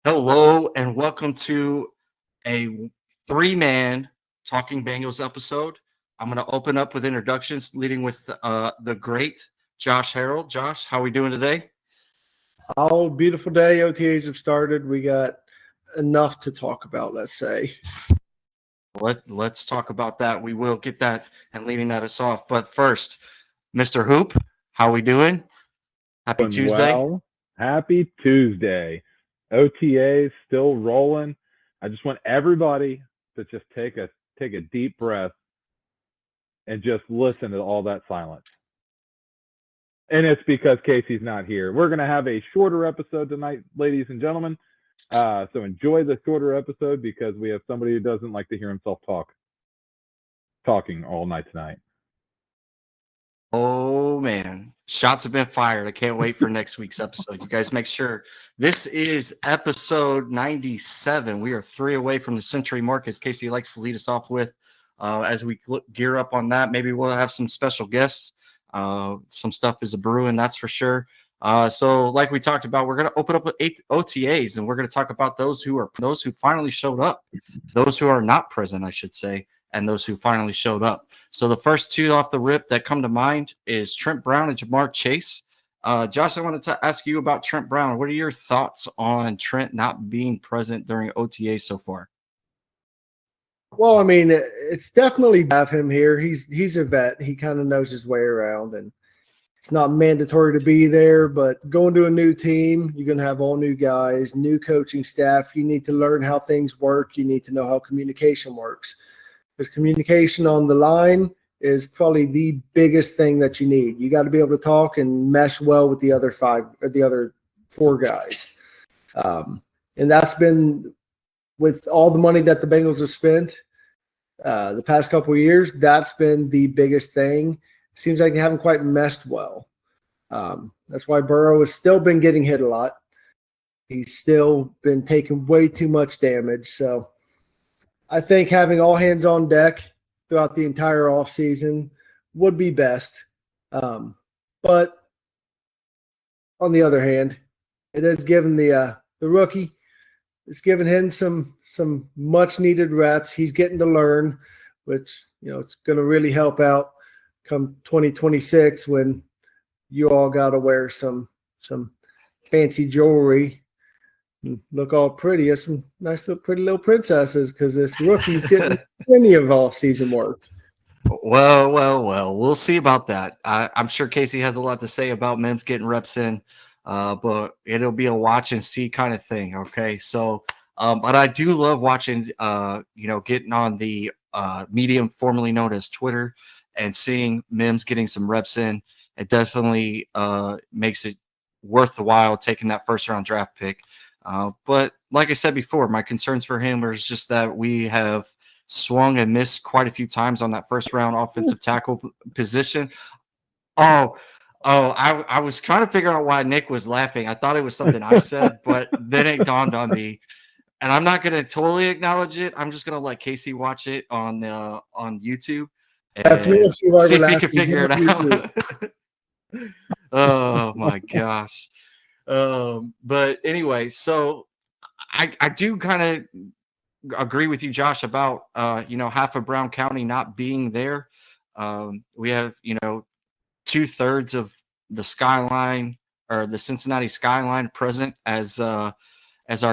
Hello and welcome to a three-man Talking Bengals episode. I'm going to open up with introductions, leading with the great Josh Harold. Josh, how are we doing today? Oh, beautiful day. OTAs have started. We got enough to talk about, let's say. Let's talk about that. We will get that and leading us off. But first, Mr. Hoop, how are we doing? Happy Doing Tuesday. well. Happy Tuesday. OTAs still rolling. I just want everybody to just take a deep breath and just listen to all that silence. And it's because Casey's not here. We're gonna have a shorter episode tonight, ladies and gentlemen. So enjoy the shorter episode because we have somebody who doesn't like to hear himself talking all night tonight. Oh man, shots have been fired. I can't wait for next week's episode. You guys make sure this is episode 97. We are three away from the century mark, as Casey likes to lead us off with. As we gear up on that, maybe we'll have some special guests. Some stuff is a brewing, that's for sure. So, like we talked about, we're going to open up with 8 OTAs, and we're going to talk about those who finally showed up, those who are not present, I should say, and those who finally showed up. So the first two off the rip that come to mind is Trent Brown and Jamar Chase. Josh, I wanted to ask you about Trent Brown. What are your thoughts on Trent not being present during OTA so far? Well, I mean, it's definitely have him here. He's a vet. He kind of knows his way around, and it's not mandatory to be there. But going to a new team, you're going to have all new guys, new coaching staff. You need to learn how things work. You need to know how communication works. Because communication on the line is probably the biggest thing that you need. You got to be able to talk and mesh well with the other four guys. And that's been with all the money that the Bengals have spent the past couple of years. That's been the biggest thing. Seems like they haven't quite meshed well. That's why Burrow has still been getting hit a lot. He's still been taking way too much damage. So I think having all hands on deck throughout the entire offseason would be best. But on the other hand, it has given the rookie, it's given him some much needed reps. He's getting to learn, which it's going to really help out come 2026 when you all got to wear some fancy jewelry. Look all pretty as some nice little pretty little princesses because this rookie's getting plenty of off-season work. Well. We'll see about that. I'm sure Casey has a lot to say about Mims getting reps in, but it'll be a watch and see kind of thing. Okay, so but I do love watching, getting on the medium formerly known as Twitter and seeing Mims getting some reps in. It definitely makes it worth the while taking that first round draft pick. But like I said before, my concerns for him are just that we have swung and missed quite a few times on that first round offensive tackle position. Oh, I was kind of figuring out why Nick was laughing. I thought it was something I said, but then it dawned on me. And I'm not going to totally acknowledge it. I'm just going to let Casey watch it on YouTube Definitely and see why see we're if he can laughing. figure it out. Oh my gosh. But anyway, so I do kind of agree with you, Josh, about half of Brown County not being there. We have 2/3 of the skyline or the Cincinnati skyline present as our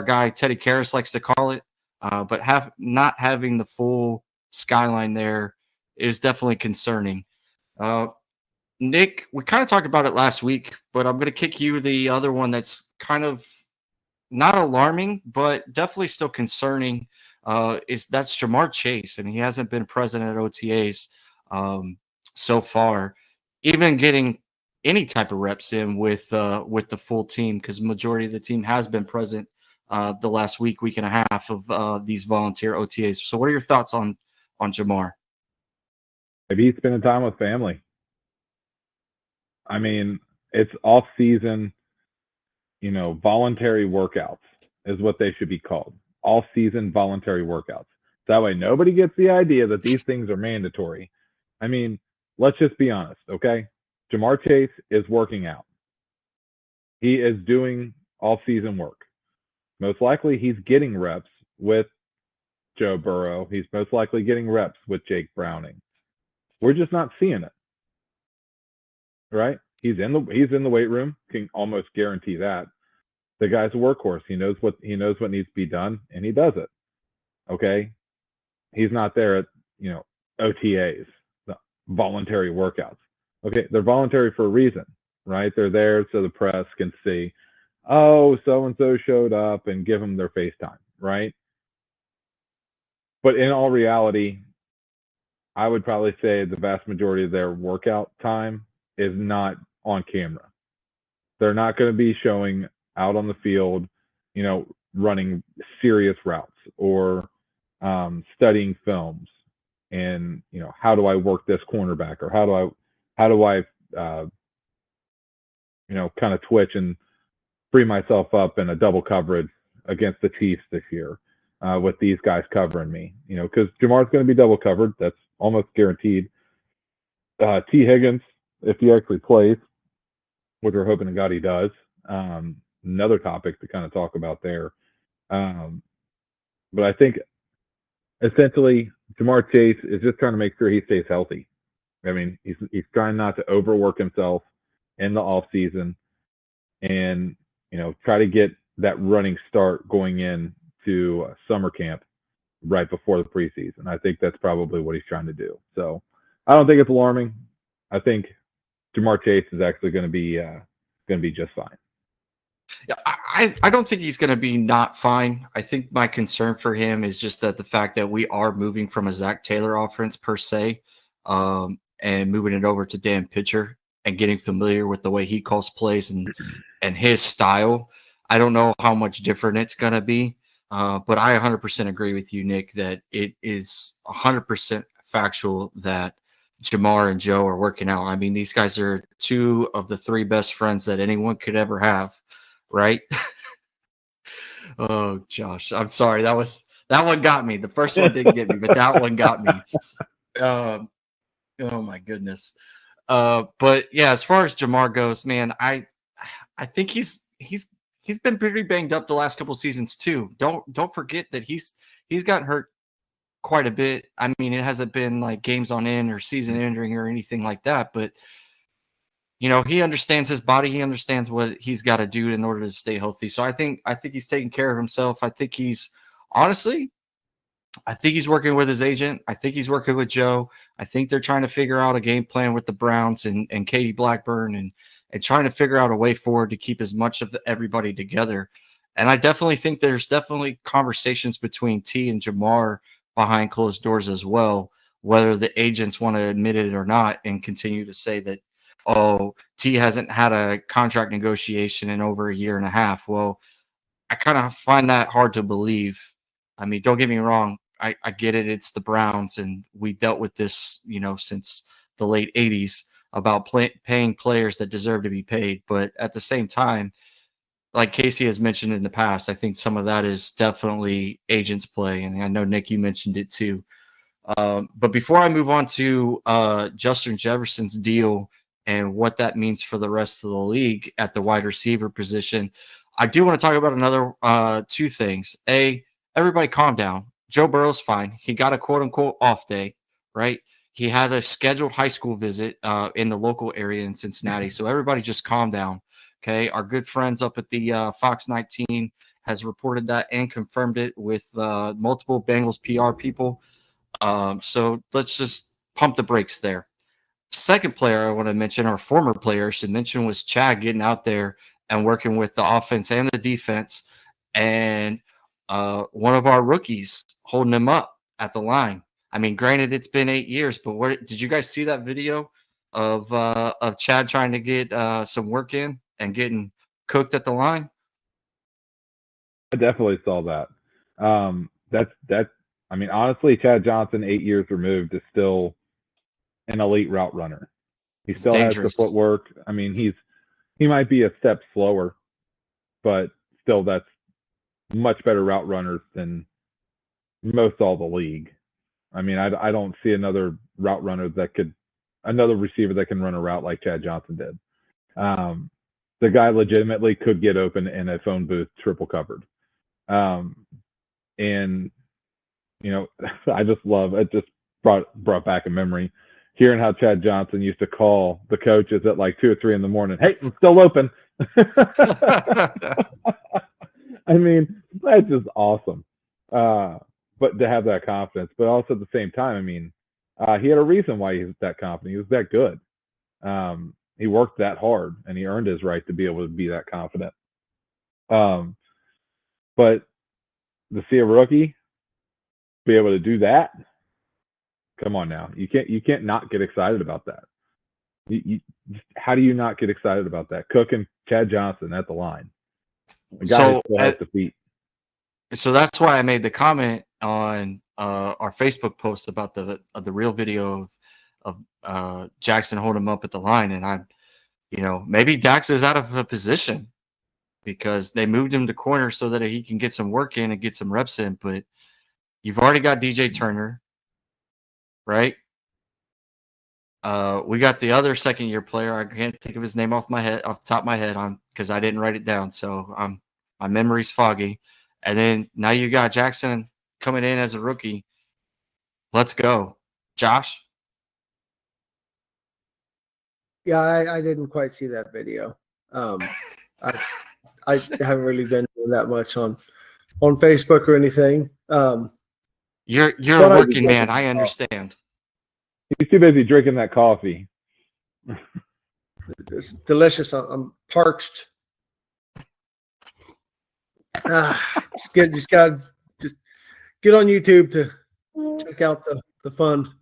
guy Teddy Karras likes to call it. But not having the full skyline there is definitely concerning. Uh, Nick, we kind of talked about it last week, but I'm going to kick you the other one that's kind of not alarming, but definitely still concerning. That's Jamar Chase, and he hasn't been present at OTAs so far, even getting any type of reps in with the full team because majority of the team has been present the last week and a half of these volunteer OTAs. So, what are your thoughts on Jamar? Maybe he's spending time with family. I mean, it's off season, voluntary workouts is what they should be called. Off season voluntary workouts. That way nobody gets the idea that these things are mandatory. I mean, let's just be honest, okay? Jamar Chase is working out. He is doing off season work. Most likely he's getting reps with Joe Burrow. He's most likely getting reps with Jake Browning. We're just not seeing it, right? He's in the weight room. Can almost guarantee that. The guy's a workhorse. He knows what needs to be done, and he does it. Okay, he's not there at OTAs, the voluntary workouts. Okay, they're voluntary for a reason, right? They're there so the press can see, oh, so and so showed up, and give them their FaceTime, right? But in all reality, I would probably say the vast majority of their workout time is not on camera. They're not going to be showing out on the field, running serious routes or studying films and, how do I work this cornerback, or how do I kind of twitch and free myself up in a double coverage against the Chiefs this year with these guys covering me, because Jamar's going to be double covered. That's almost guaranteed. T. Higgins, if he actually plays, which we're hoping to God he does. Another topic to kind of talk about there. But I think essentially Jamar Chase is just trying to make sure he stays healthy. I mean, he's trying not to overwork himself in the off season, and try to get that running start going into summer camp right before the preseason. I think that's probably what he's trying to do. So I don't think it's alarming. I think Jamar Chase is actually going to be just fine. Yeah, I don't think he's going to be not fine. I think my concern for him is just that the fact that we are moving from a Zach Taylor offense per se, and moving it over to Dan Pitcher and getting familiar with the way he calls plays and his style. I don't know how much different it's going to be, but I 100% agree with you, Nick, that it is 100% factual that Jamar and Joe are working out. I mean, these guys are two of the three best friends that anyone could ever have, right? Oh, Josh, I'm sorry. That one got me. The first one didn't get me, but that one got me. Oh my goodness. But yeah, as far as Jamar goes, man, I think he's been pretty banged up the last couple of seasons too. Don't forget that he's gotten hurt quite a bit. I mean, it hasn't been like games on end or season ending or anything like that, but he understands his body. He understands what he's got to do in order to stay healthy. So I think he's taking care of himself. I think he's working with his agent. I think he's working with Joe. I think they're trying to figure out a game plan with the Browns and Katie Blackburn and trying to figure out a way forward to keep as much of everybody together. And I definitely think there's definitely conversations between T and Jamar behind closed doors as well, whether the agents want to admit it or not and continue to say that, oh, T hasn't had a contract negotiation in over a year and a half. Well, I kind of find that hard to believe. I mean, don't get me wrong. I get it. It's the Browns, and we dealt with this, since the late 80s about paying players that deserve to be paid. But at the same time, like Casey has mentioned in the past, I think some of that is definitely agents play. And I know, Nick, you mentioned it too. But before I move on to Justin Jefferson's deal and what that means for the rest of the league at the wide receiver position, I do want to talk about another two things. Everybody calm down. Joe Burrow's fine. He got a quote-unquote off day, right? He had a scheduled high school visit in the local area in Cincinnati. So everybody just calm down, okay? Our good friends up at the Fox 19 has reported that and confirmed it with multiple Bengals PR people. So let's just pump the brakes there. Second player I want to mention, or former player I should mention, was Chad getting out there and working with the offense and the defense, and one of our rookies holding him up at the line. I mean, granted, it's been 8 years, but did you guys see that video of Chad trying to get some work in and getting cooked at the line? I definitely saw that. That's. I mean, honestly, Chad Johnson, 8 years removed, is still an elite route runner. He still has the footwork. I mean, he might be a step slower, but still, that's much better route runners than most all the league. I mean, I don't see another receiver that can run a route like Chad Johnson did. The guy legitimately could get open in a phone booth triple covered. And I just love it. Just brought back a memory hearing how Chad Johnson used to call the coaches at like 2 or 3 in the morning. Hey, I'm still open. I mean, that's just awesome. But to have that confidence, but also at the same time, I mean, he had a reason why he was that confident. He was that good. He worked that hard, and he earned his right to be able to be that confident. But to see a rookie be able to do that, come on now, you can't not get excited about that. How do you not get excited about that? Cook and Chad Johnson at the line, a guy who still has to beat. So that's why I made the comment on our Facebook post about the real video of Jackson holding him up at the line, and maybe Dax is out of a position because they moved him to corner so that he can get some work in and get some reps in. But you've already got DJ Turner, right? We got the other second-year player. I can't think of his name off the top of my head because I didn't write it down, so my memory's foggy. And then now you got Jackson coming in as a rookie. Let's go, Josh. Yeah, I didn't quite see that video. I haven't really been doing that much on Facebook or anything. You're a working man. I understand. He's too busy drinking that coffee. It's delicious. I'm parched. Just gotta get on YouTube to check out the fun.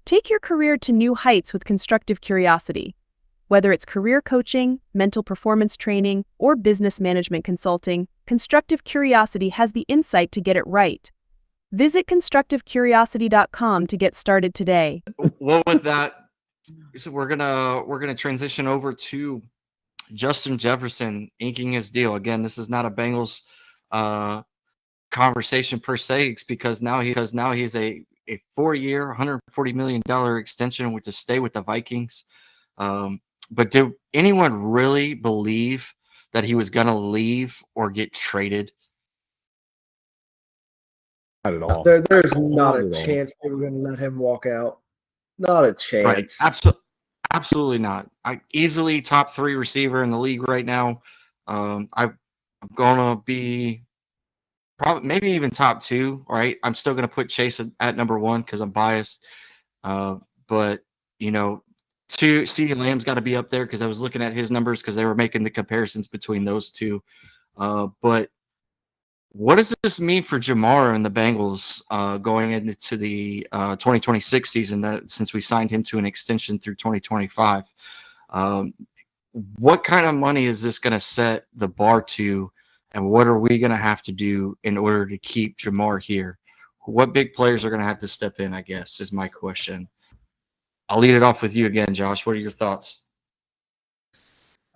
Take your career to new heights with Constructive Curiosity. Whether it's career coaching, mental performance training, or business management consulting, Constructive Curiosity has the insight to get it right. Visit constructivecuriosity.com to get started today. Well, with that, so we're gonna transition over to Justin Jefferson inking his deal. Again, this is not a Bengals conversation per se. It's because now he's a 4-year, $140 million extension to stay with the Vikings. But did anyone really believe that he was going to leave or get traded? Not at all. There's not a chance they were going to let him walk out. Not a chance. Right. Absolutely not. Easily top 3 receiver in the league right now. I'm going to be probably maybe even top 2. All right. I'm still going to put Chase at number 1 because I'm biased. But, CeeDee Lamb's got to be up there because I was looking at his numbers because they were making the comparisons between those two. But what does this mean for Jamar and the Bengals going into the 2026 season since we signed him to an extension through 2025? What kind of money is this going to set the bar to, and what are we going to have to do in order to keep Jamar here? What big players are going to have to step in, I guess, is my question. I'll lead it off with you again, Josh. What are your thoughts?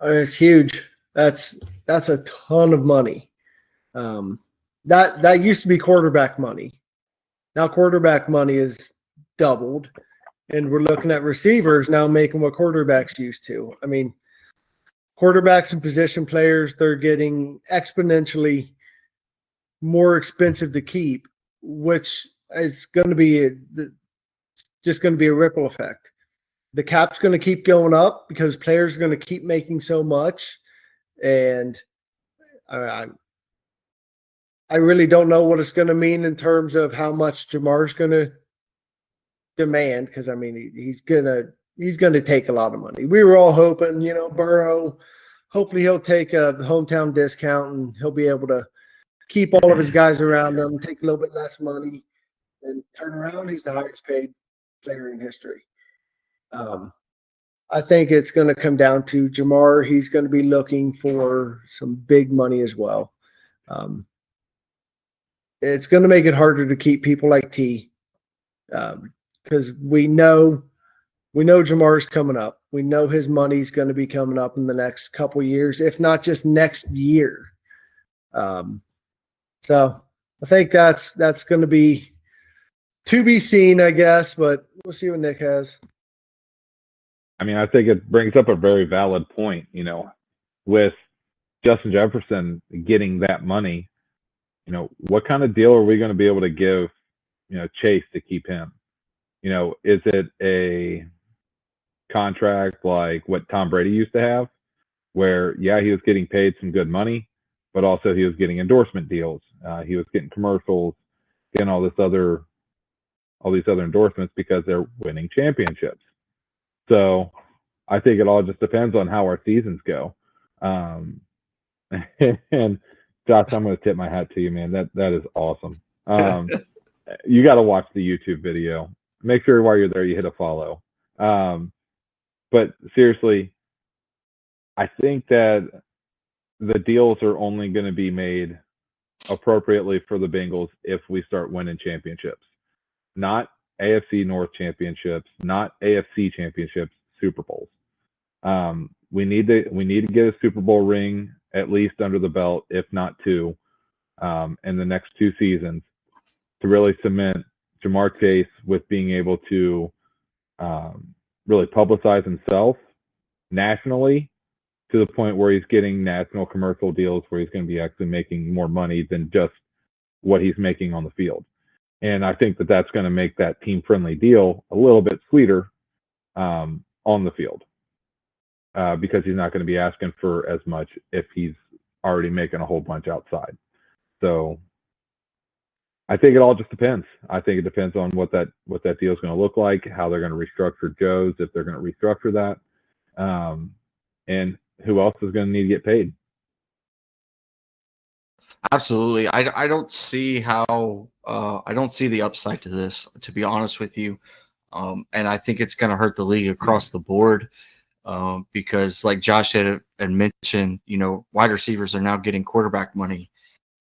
It's huge. That's a ton of money. That used to be quarterback money. Now quarterback money is doubled, and we're looking at receivers now making what quarterbacks used to. I mean, quarterbacks and position players, they're getting exponentially more expensive to keep, which is going to be just going to be a ripple effect. The cap's going to keep going up because players are going to keep making so much, and I really don't know what it's going to mean in terms of how much Jamar's going to demand, because I mean he's going to take a lot of money. We were all hoping, Burrow, hopefully he'll take a hometown discount and he'll be able to keep all of his guys around him, take a little bit less money, and turn around. He's the highest paid player in history. I think it's going to come down to Jamar. He's going to be looking for some big money as well. It's going to make it harder to keep people like T, because we know Jamar's coming up. We know his money's going to be coming up in the next couple of years, if not just next year. So I think that's going to be seen, I guess, but we'll see what Nick has. I mean, I think it brings up a very valid point, with Justin Jefferson getting that money, what kind of deal are we going to be able to give, Chase to keep him? Is it a contract like what Tom Brady used to have, where, yeah, he was getting paid some good money, but also he was getting endorsement deals. He was getting commercials, getting all these other endorsements because they're winning championships. So I think it all just depends on how our seasons go. And Josh, I'm going to tip my hat to you, man. That is awesome. You got to watch the YouTube video. Make sure while you're there, you hit a follow. But seriously, I think that the deals are only going to be made appropriately for the Bengals if we start winning championships, not AFC North championships, not AFC championships, Super Bowls. We need to get a Super Bowl ring at least under the belt, if not two, in the next 2 seasons to really cement Jamar Chase with being able to really publicize himself nationally to the point where he's getting national commercial deals where he's going to be actually making more money than just what he's making on the field. And I think that that's going to make that team-friendly deal a little bit sweeter on the field because he's not going to be asking for as much if he's already making a whole bunch outside. So I think it all just depends. I think it depends on what that deal is going to look like, how they're going to restructure Joe's, if they're going to restructure that, and who else is going to need to get paid. Absolutely. I don't see how I don't see the upside to this, to be honest with you. And I think it's going to hurt the league across the board because like Josh had mentioned, wide receivers are now getting quarterback money.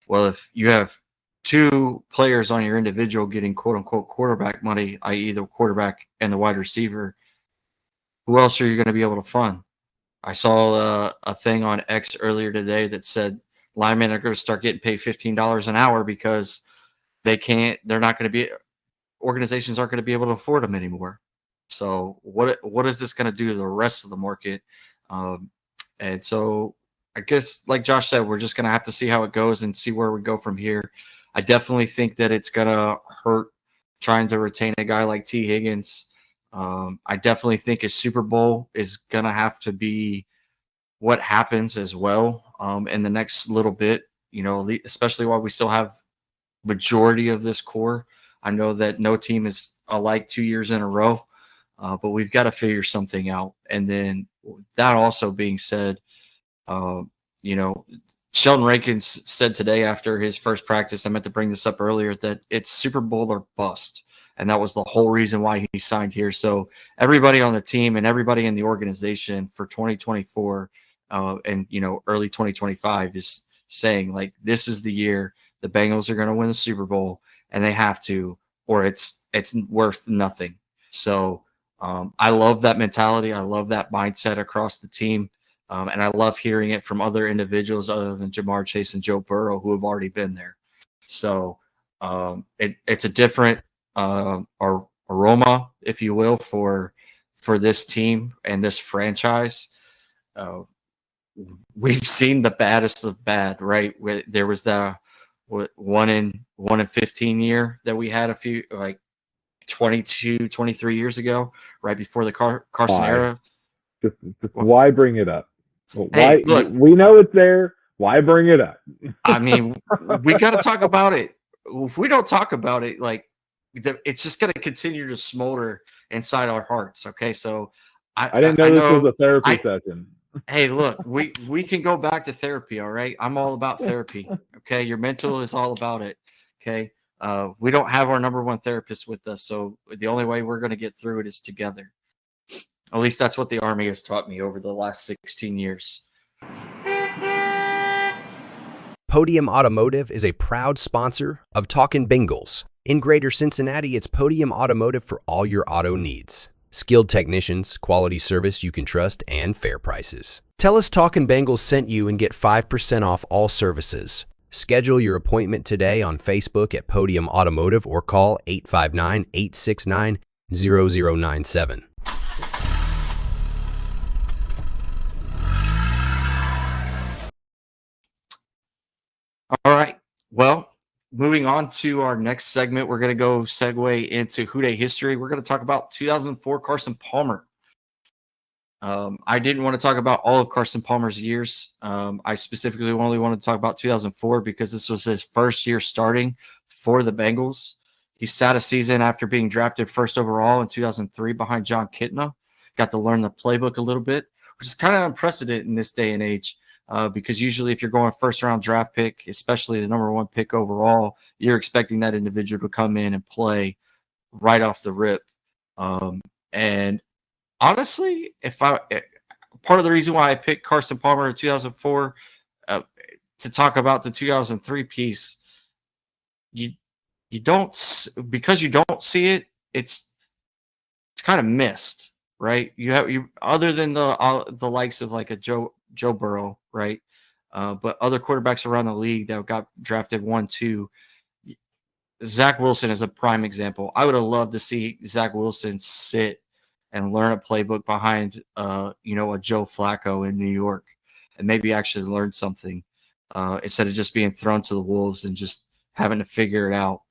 Well, if you have 2 players on your individual getting quote unquote quarterback money, i.e. the quarterback and the wide receiver, who else are you going to be able to fund? I saw a thing on X earlier today that said linemen are going to start getting paid $15 an hour because organizations aren't going to be able to afford them anymore. So what is this going to do to the rest of the market? And so I guess, like Josh said, we're just going to have to see how it goes and see where we go from here. I definitely think that it's going to hurt trying to retain a guy like T. Higgins. I definitely think a Super Bowl is going to have to be what happens as well in the next little bit, especially while we still have majority of this core. I know that no team is alike 2 years in a row, but we've got to figure something out. And then that also being said, Sheldon Rankins said today after his first practice, I meant to bring this up earlier, that it's Super Bowl or bust. And that was the whole reason why he signed here. So everybody on the team and everybody in the organization for 2024 and, early 2025 is saying, like, this is the year the Bengals are going to win the Super Bowl, and they have to, or it's worth nothing. So I love that mentality. I love that mindset across the team. And I love hearing it from other individuals other than Jamar Chase and Joe Burrow, who have already been there. So it's a different aroma, if you will, for this team and this franchise. We've seen the baddest of bad, right? There was the 1 in 15 year that we had a few, like 22, 23 years ago, right before the Carson era. Just why bring it up? Why? Hey, look, we know it's there. Why bring it up? I mean, we got to talk about it. If we don't talk about it, like, it's just going to continue to smolder inside our hearts. Okay, so I didn't know this was a therapy session. Hey, look, we can go back to therapy. All right, I'm all about therapy. Okay, your mental is all about it. Okay, we don't have our number one therapist with us, so the only way we're going to get through it is together. At least that's what the Army has taught me over the last 16 years. Podium Automotive is a proud sponsor of Talkin' Bengals. In Greater Cincinnati, it's Podium Automotive for all your auto needs. Skilled technicians, quality service you can trust, and fair prices. Tell us Talkin' Bengals sent you and get 5% off all services. Schedule your appointment today on Facebook at Podium Automotive or call 859-869-0097. Well, moving on to our next segment, we're going to go segue into Who Dey history. We're going to talk about 2004 Carson Palmer. I didn't want to talk about all of Carson Palmer's years. I specifically only wanted to talk about 2004 because this was his first year starting for the Bengals. He sat a season after being drafted first overall in 2003 behind John Kitna. Got to learn the playbook a little bit, which is kind of unprecedented in this day and age because usually if you're going first round draft pick, especially the number one pick overall, you're expecting that individual to come in and play right off the rip. And honestly, part of the reason why I picked Carson Palmer in 2004 to talk about the 2003 piece, you don't, because you don't see it, it's kind of missed, right? You other than the likes of like a Joe Burrow, right? But other quarterbacks around the league that got drafted 1-2. Zach Wilson is a prime example. I would have loved to see Zach Wilson sit and learn a playbook behind, a Joe Flacco in New York, and maybe actually learn something instead of just being thrown to the wolves and just having to figure it out.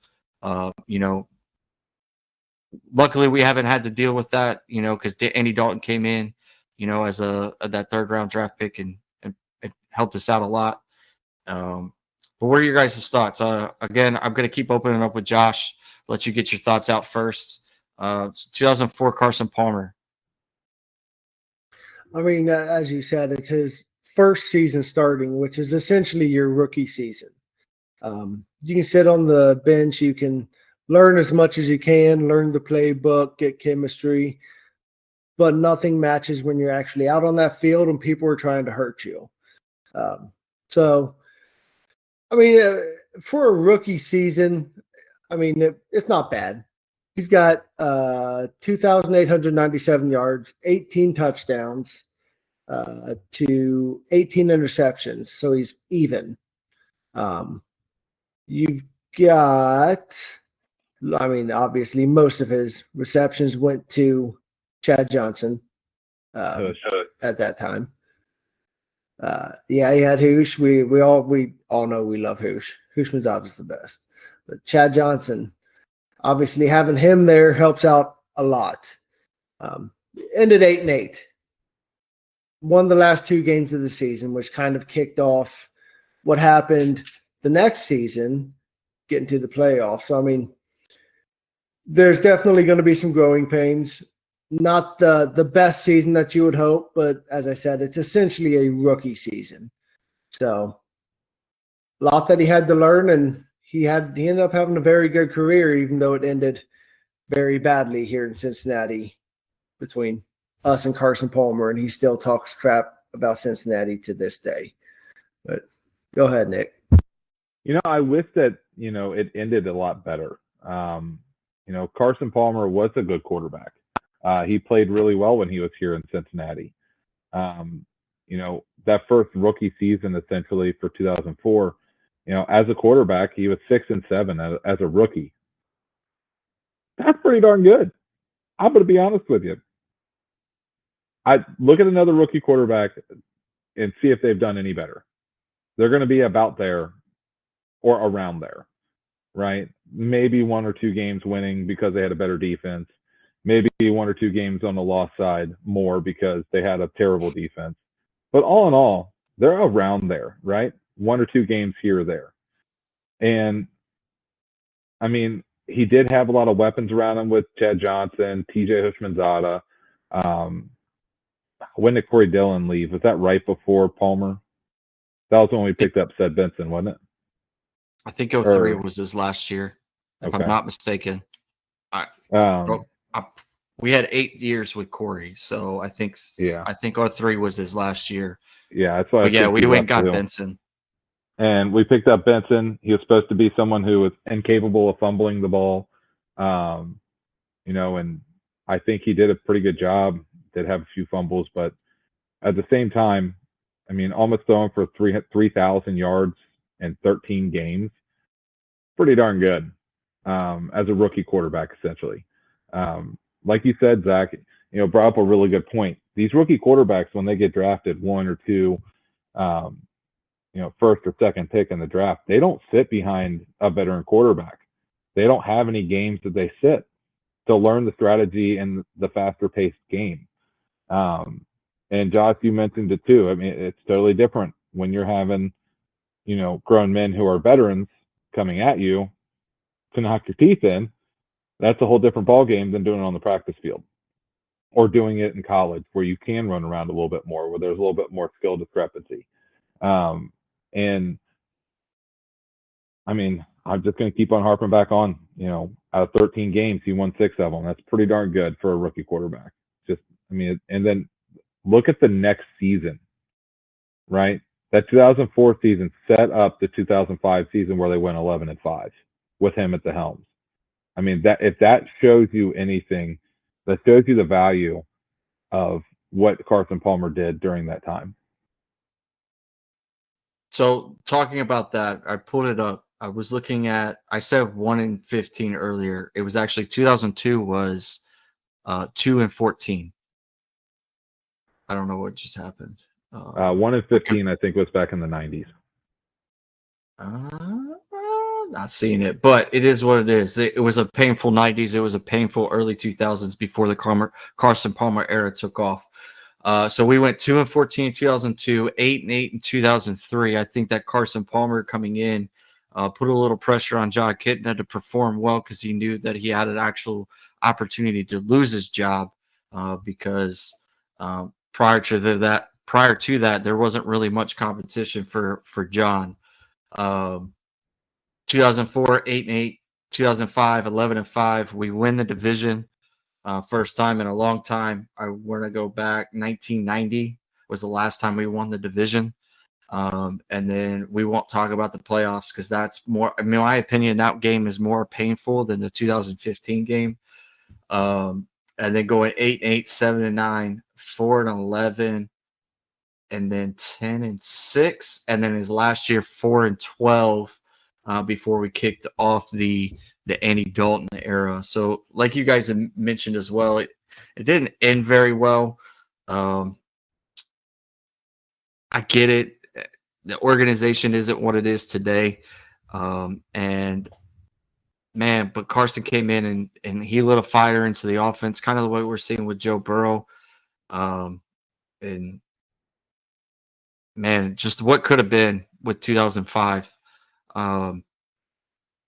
Luckily, we haven't had to deal with that, because Andy Dalton came in, as that third round draft pick and it helped us out a lot. But what are your guys' thoughts? Again, I'm going to keep opening up with Josh. Let you get your thoughts out first. 2004 Carson Palmer. I mean, as you said, it's his first season starting, which is essentially your rookie season. You can sit on the bench. You can learn as much as you can, learn the playbook, get chemistry, but nothing matches when you're actually out on that field and people are trying to hurt you. So, I mean, for a rookie season, I mean, it's not bad. He's got 2,897 yards, 18 touchdowns to 18 interceptions. So he's even. You've got, I mean, obviously most of his receptions went to Chad Johnson at that time. Yeah, he had Hoosh. We all know we love Hoosh. Hooshman's obviously the best. But Chad Johnson, obviously having him there helps out a lot. Ended 8-8. Won the last two games of the season, which kind of kicked off what happened the next season, getting to the playoffs. So, I mean, there's definitely going to be some growing pains. Not the best season that you would hope, but as I said, it's essentially a rookie season. So, a lot that he had to learn, and he ended up having a very good career, even though it ended very badly here in Cincinnati between us and Carson Palmer, and he still talks crap about Cincinnati to this day. But go ahead, Nick. I wish that, it ended a lot better. Carson Palmer was a good quarterback. He played really well when he was here in Cincinnati. That first rookie season, essentially for 2004, as a quarterback, he was 6-7 as a rookie. That's pretty darn good. I'm going to be honest with you. I look at another rookie quarterback and see if they've done any better. They're going to be about there or around there, right? Maybe one or two games winning because they had a better defense. Maybe one or two games on the loss side more because they had a terrible defense. But all in all, they're around there, right? One or two games here or there. And, I mean, he did have a lot of weapons around him with Chad Johnson, TJ Hushmanzada. When did Corey Dillon leave? Was that right before Palmer? That was when we picked up Sed Benson, wasn't it? I think 03 was his last year, if I'm not mistaken. We had 8 years with Corey, so I think 03 was his last year. Yeah, that's why. We went and got Benson. And we picked up Benson. He was supposed to be someone who was incapable of fumbling the ball. And I think he did a pretty good job. Did have a few fumbles, but at the same time, I mean, almost throwing for 3,000 yards in 13 games. Pretty darn good as a rookie quarterback, essentially. Like you said, Zach, brought up a really good point. These rookie quarterbacks, when they get drafted 1 or 2, first or second pick in the draft, they don't sit behind a veteran quarterback. They don't have any games that they sit to learn the strategy and the faster paced game. And Josh, you mentioned it too. I mean, it's totally different when you're having, grown men who are veterans coming at you to knock your teeth in. That's a whole different ball game than doing it on the practice field or doing it in college where you can run around a little bit more, where there's a little bit more skill discrepancy. And I mean, I'm just going to keep on harping back on, out of 13 games, he won 6 of them. That's pretty darn good for a rookie quarterback. And then look at the next season, right? That 2004 season set up the 2005 season where they went 11-5 with him at the helm. I mean, if that shows you anything, that shows you the value of what Carson Palmer did during that time. So talking about that, I pulled it up. I was looking at, I said 1-15 earlier. It was actually 2002 was 2-14. I don't know what just happened. 1-15, I think, was back in the 90s. Not seeing it, but it is what it is. It was a painful 90s. It was a painful early 2000s before the Carson Palmer era took off. So we went 2-14 in 2002, 8-8 in 2003. I think that Carson Palmer coming in put a little pressure on John Kitna to perform well because he knew that he had an actual opportunity to lose his job because prior to that, there wasn't really much competition for John. 2004, 8-8, 2005, 11-5. We win the division. First time in a long time. I want to go back. 1990 was the last time we won the division. And then we won't talk about the playoffs because that's more, in my opinion, that game is more painful than the 2015 game. And then going 8-8, 7-9, 4-11, and then 10-6. And then his last year, 4-12, before we kicked off the Andy Dalton era. So like you guys have mentioned as well, it didn't end very well. I get it. The organization isn't what it is today. And man, but Carson came in and he lit a fire into the offense, kind of the way we're seeing with Joe Burrow. And man, just what could have been with 2005. I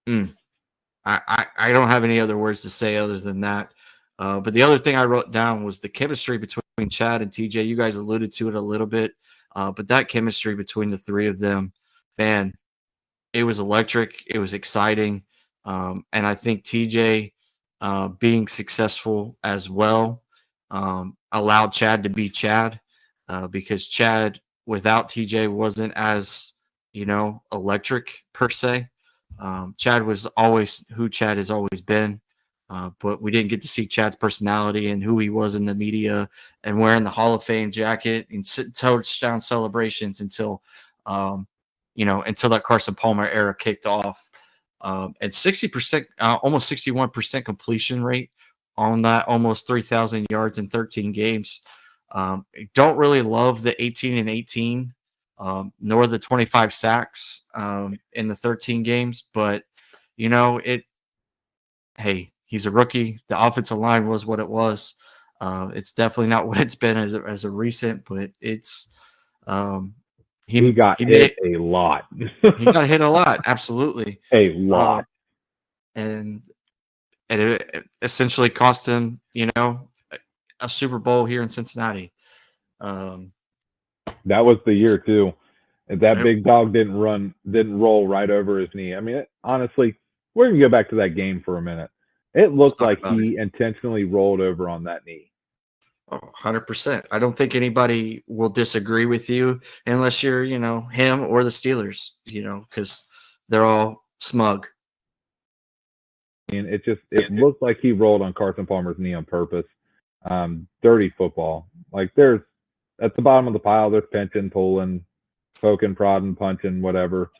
don't have any other words to say other than that. But the other thing I wrote down was the chemistry between Chad and TJ. You guys alluded to it a little bit, but that chemistry between the three of them, man, it was electric. It was exciting. And I think TJ being successful as well allowed Chad to be Chad because Chad without TJ wasn't as, electric per se. Chad was always who Chad has always been, but we didn't get to see Chad's personality and who he was in the media and wearing the Hall of Fame jacket and touchdown celebrations until that Carson Palmer era kicked off. And 60%, almost 61% completion rate on that, almost 3,000 yards in 13 games. Don't really love the 18-18. Nor the 25 sacks in the 13 games, but hey, he's a rookie. The offensive line was what it was. It's definitely not what it's been as a recent, but it's he got hit a lot. He got hit a lot, absolutely. A lot. And it essentially cost him, a Super Bowl here in Cincinnati. That was the year too. That big dog didn't roll right over his knee. I mean, honestly, we're gonna go back to that game for a minute. It looked like he intentionally rolled over on that knee. 100%. I don't think anybody will disagree with you unless you're, him or the Steelers, because they're all smug. And it looked like he rolled on Carson Palmer's knee on purpose. Dirty football. Like there's at the bottom of the pile, there's pinching, pulling, poking, prodding, punching, whatever.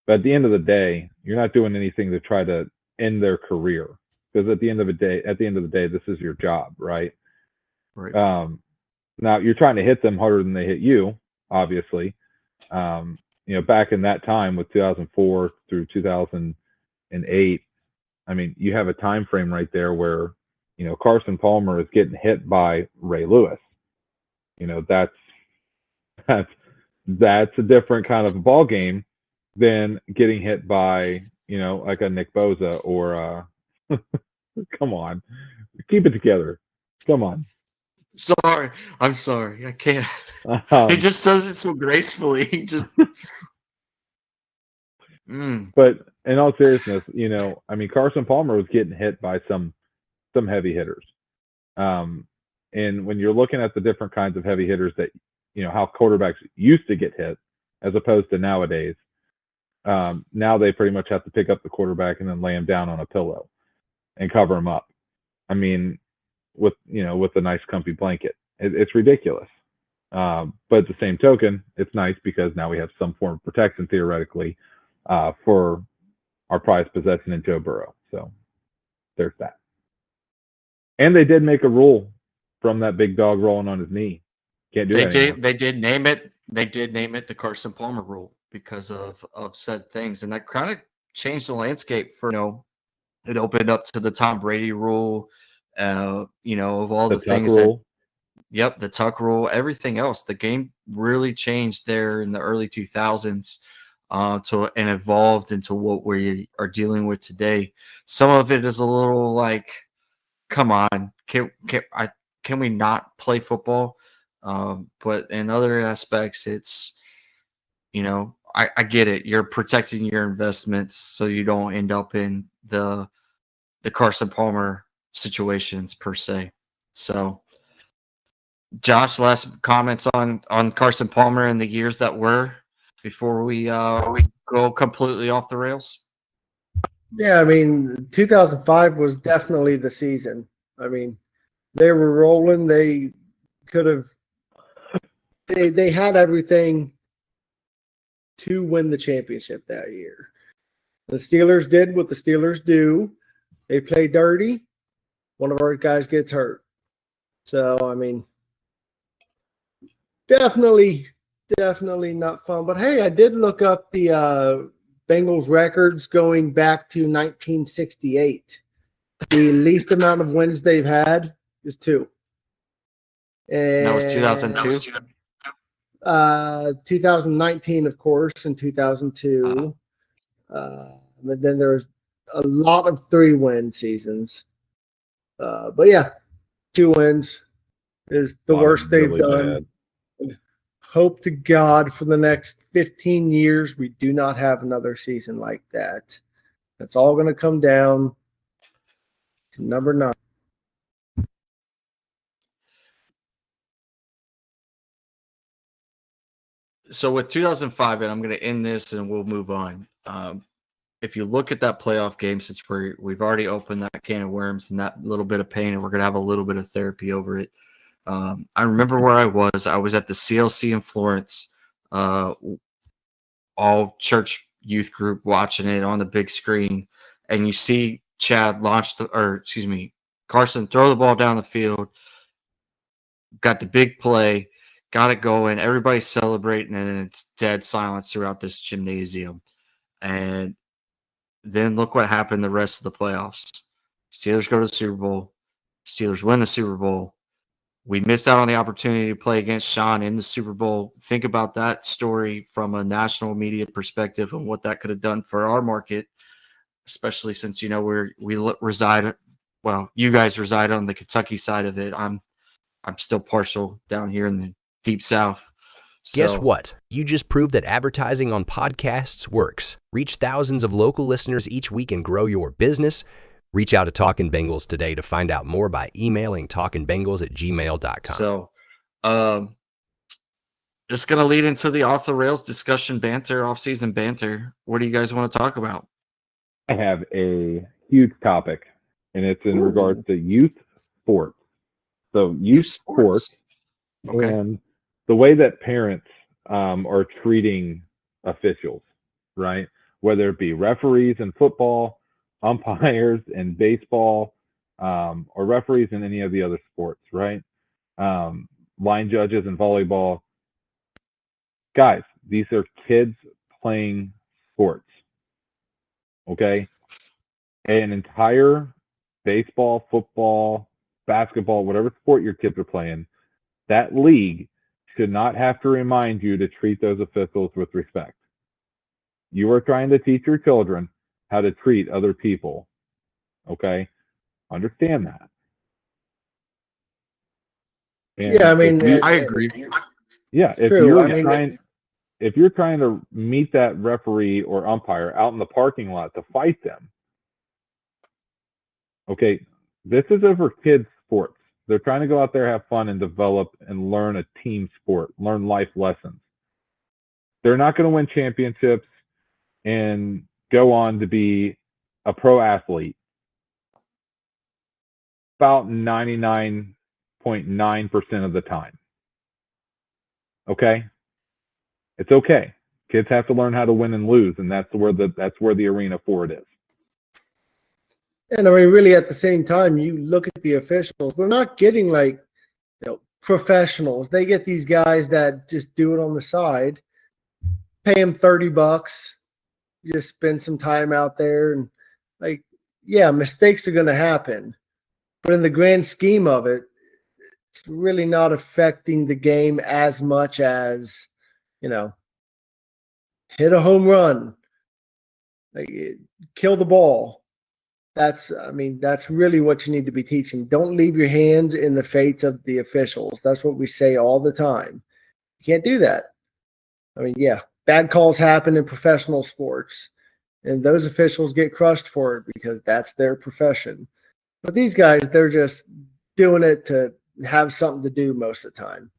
But at the end of the day, you're not doing anything to try to end their career because at the end of the day, this is your job, right? Right. Now you're trying to hit them harder than they hit you, obviously. back in that time with 2004 through 2008, I mean, you have a time frame right there where, Carson Palmer is getting hit by Ray Lewis. That's a different kind of ball game than getting hit by, like a Nick Bosa or come on, keep it together. Come on. Sorry, I'm sorry. I can't. He just does it so gracefully. He just. But in all seriousness, I mean, Carson Palmer was getting hit by some heavy hitters. And when you're looking at the different kinds of heavy hitters that, how quarterbacks used to get hit as opposed to nowadays, now they pretty much have to pick up the quarterback and then lay him down on a pillow and cover him up. I mean, with a nice comfy blanket. It's ridiculous. But at the same token, it's nice because now we have some form of protection theoretically for our prized possession in Joe Burrow. So there's that. And they did make a rule from that big dog rolling on his knee. Can't do that anymore. They did name it. They did name it the Carson Palmer rule because of said things, and that kind of changed the landscape for it opened up to the Tom Brady rule, of all the things rule. Yep, the Tuck rule, everything else. The game really changed there in the early 2000s and evolved into what we are dealing with today. Some of it is a little like, come on, can we not play football? But in other aspects, it's, I get it. You're protecting your investments so you don't end up in the Carson Palmer situations per se. So, Josh, last comments on Carson Palmer and the years that were before we go completely off the rails. Yeah, I mean, 2005 was definitely the season. I mean, they were rolling. They could have. They had everything to win the championship that year. The Steelers did what the Steelers do. They play dirty. One of our guys gets hurt. So, I mean, definitely not fun. But, hey, I did look up the Bengals records going back to 1968. The least amount of wins they've had is 2. And that was 2002? 2019, of course, and 2002. But then there's a lot of 3-win seasons. But yeah, 2 wins is the worst they've really done. Hope to God for the next 15 years we do not have another season like that. It's all going to come down to number 9. So with 2005, and I'm going to end this and we'll move on. If you look at that playoff game, since we've already opened that can of worms and that little bit of pain, and we're going to have a little bit of therapy over it. I remember where I was. I was at the CLC in Florence, all church youth group watching it on the big screen, and you see Chad Carson throw the ball down the field, got the big play, got it going, everybody's celebrating, and then it's dead silence throughout this gymnasium. And then look what happened the rest of the playoffs. Steelers go to the Super Bowl. Steelers win the Super Bowl. We missed out on the opportunity to play against Sean in the Super Bowl. Think about that story from a national media perspective and what that could have done for our market, especially since we reside. Well, you guys reside on the Kentucky side of it. I'm still partial down here in the deep South. Guess what? You just proved that advertising on podcasts works. Reach thousands of local listeners each week and grow your business. Reach out to Talkin' Bengals today to find out more by emailing talkinbengals@gmail.com. So, it's going to lead into the off the rails discussion banter, off-season banter. What do you guys want to talk about? I have a huge topic, and it's in regards to youth sports. So youth sports. Okay. And the way that parents are treating officials, right? Whether it be referees in football, umpires in baseball, or referees in any of the other sports, right? Line judges in volleyball. Guys, these are kids playing sports. Okay? An entire baseball, football, basketball, whatever sport your kids are playing, that league should not have to remind you to treat those officials with respect. You are trying to teach your children how to treat other people. Okay? Understand that. And Yeah, I mean, I agree. yeah, if true. you're trying to meet that referee or umpire out in the parking lot to fight them, okay, this is over kids' sports. They're trying to go out there, have fun, and develop and learn a team sport, learn life lessons. They're not going to win championships and go on to be a pro athlete about 99.9% of the time. Okay? It's okay. Kids have to learn how to win and lose, and that's where the arena for it is. and I mean, really, at the same time, you look at the officials; they're not getting like, professionals. They get these guys that just do it on the side, pay them $30, just spend some time out there, and like, yeah, mistakes are going to happen, but in the grand scheme of it, it's really not affecting the game as much as, you know, hit a home run, like kill the ball. I mean, that's really what you need to be teaching. Don't leave your hands in the fates of the officials. That's what we say all the time. You can't do that. I mean, yeah, bad calls happen in professional sports, and those officials get crushed for it because that's their profession. But these guys, they're just doing it to have something to do most of the time.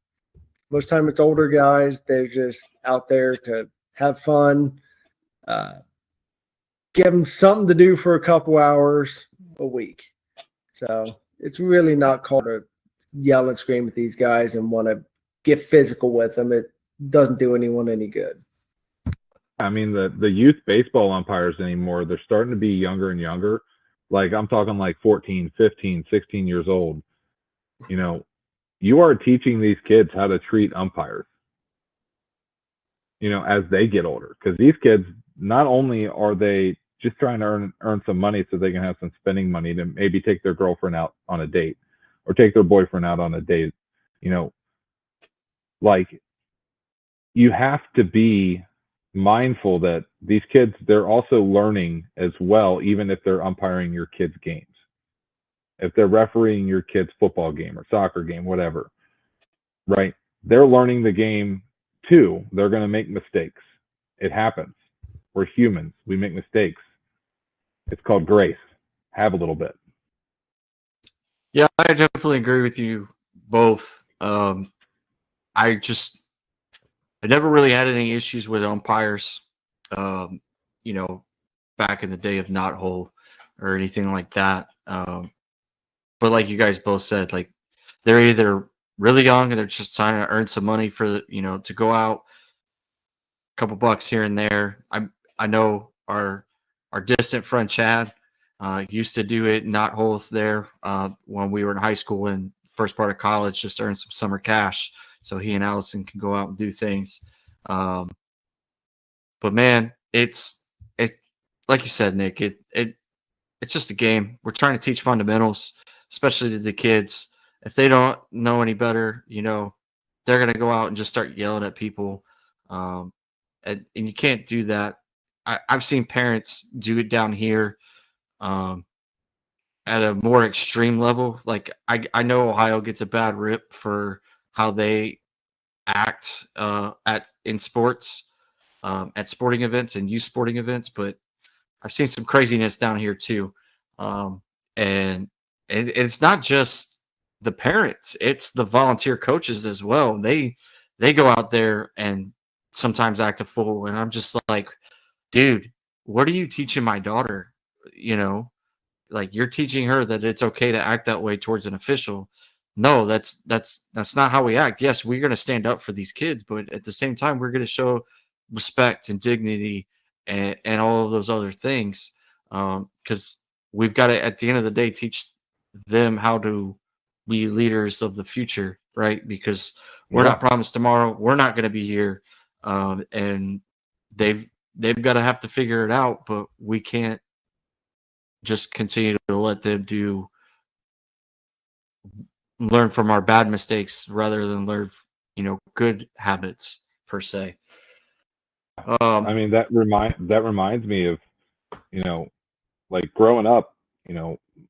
Most of the time, it's older guys. They're just out there to have fun, give them something to do for a couple hours a week. So it's really not called to yell and scream at these guys and want to get physical with them. It doesn't do anyone any good. I mean, the youth baseball umpires anymore, they're starting to be younger and younger. Like, I'm talking like 14, 15, 16 years old. You know, you are teaching these kids how to treat umpires, as they get older. Because these kids, not only are they just trying to earn some money so they can have some spending money to maybe take their girlfriend out on a date or take their boyfriend out on a date, like, you have to be mindful that these kids, they're also learning as well, even if they're umpiring your kids' games. If they're refereeing your kids' football game or soccer game, whatever, right? They're learning the game too. They're going to make mistakes. It happens. We're humans. We make mistakes. It's called grace. Have a little bit. Yeah, I definitely agree with you both. I never really had any issues with umpires, you know, back in the day of Not Hole or anything like that. But like you guys both said, like, they're either really young and they're just trying to earn some money for, to go out, a couple bucks here and there. I know our distant friend Chad used to do it Not Hole there when we were in high school and first part of college, just earn some summer cash so he and Allison can go out and do things. But man, it's like you said, Nick, it's just a game. We're trying to teach fundamentals, especially to the kids. If they don't know any better, they're going to go out and just start yelling at people. And you can't do that. I've seen parents do it down here at a more extreme level. Like, I know Ohio gets a bad rip for how they act in sports, at sporting events and youth sporting events, but I've seen some craziness down here too. And it's not just the parents, it's the volunteer coaches as well. They go out there and sometimes act a fool. And I'm just like, dude, what are you teaching my daughter? Like, you're teaching her that it's okay to act that way towards an official. No, that's not how we act. Yes, we're going to stand up for these kids, but at the same time, we're going to show respect and dignity and all of those other things. Because we've got to, at the end of the day, teach them how to be leaders of the future, right? Because we're not promised tomorrow. We're not going to be here. And they've they've got to have to figure it out, but we can't just continue to let them learn from our bad mistakes rather than learn, good habits per se. I mean, that reminds me of, like growing up,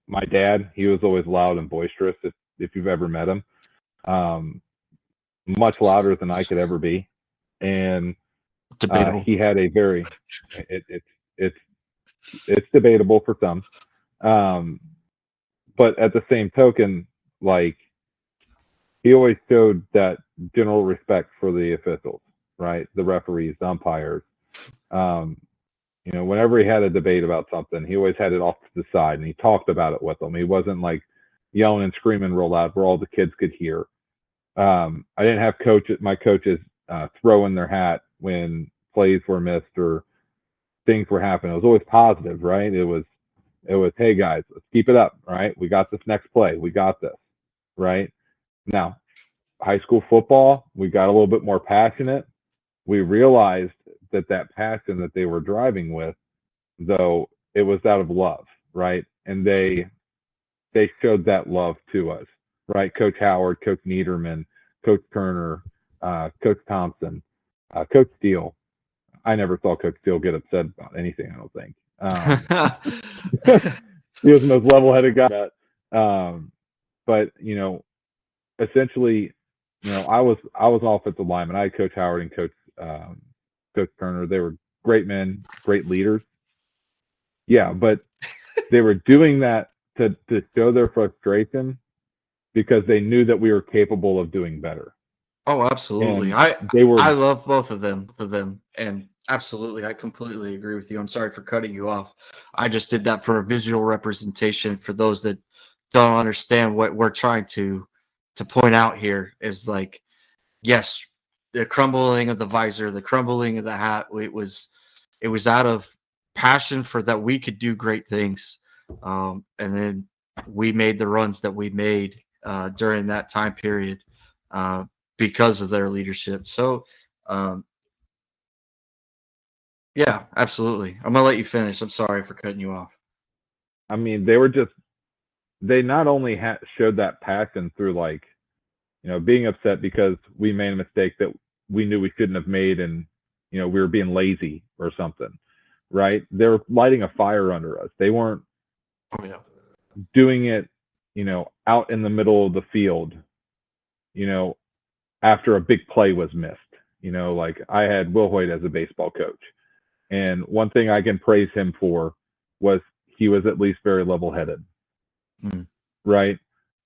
my dad, he was always loud and boisterous if you've ever met him. Much louder than I could ever be. And Debatable. he had a very it's debatable for some. But at the same token, like he always showed that general respect for the officials, right? The referees, the umpires. Whenever he had a debate about something, he always had it off to the side and he talked about it with them. He wasn't like yelling and screaming real loud where all the kids could hear. I didn't have my coaches throw in their hat when plays were missed or things were happening. It was always positive, right? It was, hey guys, let's keep it up, right? We got this next play. We got this, right? Now, high school football, we got a little bit more passionate. We realized that passion that they were driving with, though, it was out of love, right? And they showed that love to us, right? Coach Howard, Coach Niederman, Coach Turner, Coach Thompson, Coach Steele. I never saw Coach Steele get upset about anything, I don't think. He was the most level-headed guy I met. But, essentially, I was offensive lineman. I had Coach Howard and Coach Turner. They were great men, great leaders. Yeah, but they were doing that to show their frustration because they knew that we were capable of doing better. Oh, absolutely. And I love both of them and absolutely, I completely agree with you. I'm sorry for cutting you off. I just did that for a visual representation for those that don't understand what we're trying to point out here is like, yes, the crumbling of the visor, the crumbling of the hat, it was out of passion for that we could do great things. And then we made the runs that we made during that time period because of their leadership. So, yeah, absolutely. I'm gonna let you finish. I'm sorry for cutting you off. I mean, they not only showed that passion through like, being upset because we made a mistake that we knew we shouldn't have made and, we were being lazy or something, right? They were lighting a fire under us. They weren't Oh yeah. doing it, out in the middle of the field, after a big play was missed. Like I had Will Hoyt as a baseball coach. And one thing I can praise him for was he was at least very level-headed, right?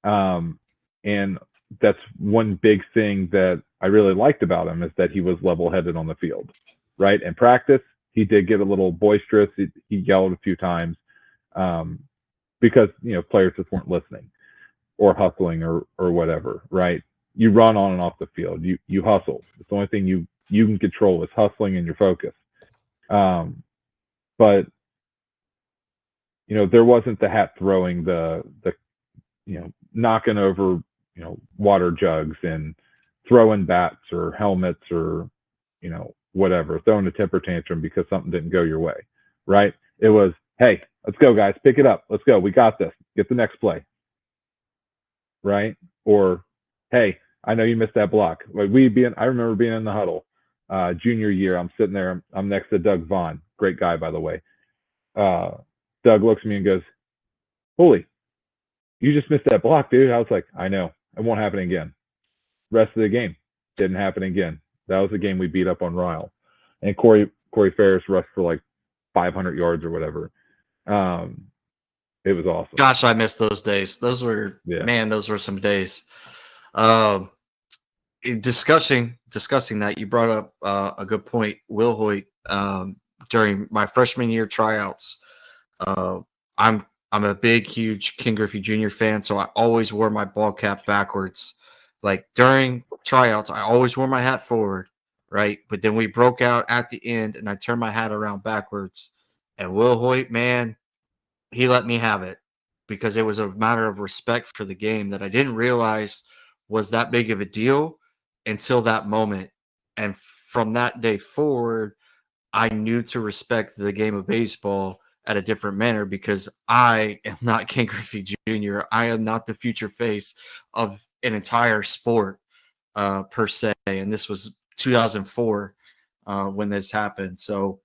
And that's one big thing that I really liked about him is that he was level-headed on the field, right? In practice, he did get a little boisterous. He yelled a few times because, players just weren't listening or hustling or whatever, right? You run on and off the field. You hustle. It's the only thing you can control is hustling and your focus. But there wasn't the hat throwing, the knocking over water jugs and throwing bats or helmets or whatever, throwing a temper tantrum because something didn't go your way, right? It was, hey, let's go guys, pick it up, let's go, we got this, get the next play, right? Or hey, I know you missed that block. Like I remember being in the huddle junior year. I'm sitting there. I'm next to Doug Vaughn. Great guy, by the way. Doug looks at me and goes, "Holy, you just missed that block, dude." I was like, "I know. It won't happen again." Rest of the game didn't happen again. That was the game we beat up on Ryle. And Corey Ferris rushed for like 500 yards or whatever. It was awesome. Gosh, I miss those days. Those were those were some days. Discussing that, you brought up a good point, Will Hoyt. During my freshman year tryouts, I'm a big, huge King Griffey Jr. fan, so I always wore my ball cap backwards. Like during tryouts, I always wore my hat forward, right? But then we broke out at the end, and I turned my hat around backwards. And Will Hoyt, man, he let me have it because it was a matter of respect for the game that I didn't realize was that big of a deal until that moment. And from that day forward, I knew to respect the game of baseball at a different manner because I am not Ken Griffey Jr. I am not the future face of an entire sport per se. And this was 2004 when this happened. So,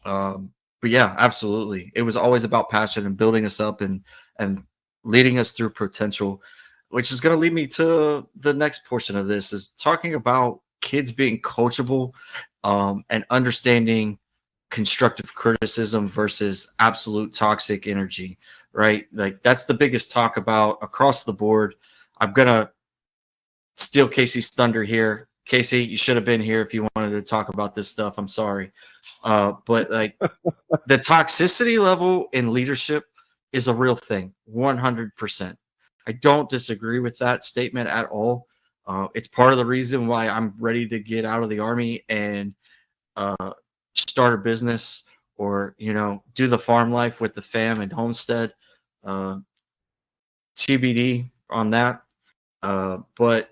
but yeah, absolutely. It was always about passion and building us up and leading us through potential, which is going to lead me to the next portion of this is talking about kids being coachable and understanding constructive criticism versus absolute toxic energy, right? Like that's the biggest talk about across the board. I'm going to steal Casey's thunder here. Casey, you should have been here if you wanted to talk about this stuff. I'm sorry. But like the toxicity level in leadership is a real thing, 100%. I don't disagree with that statement at all. It's part of the reason why I'm ready to get out of the Army and start a business or, do the farm life with the fam and homestead. TBD on that. But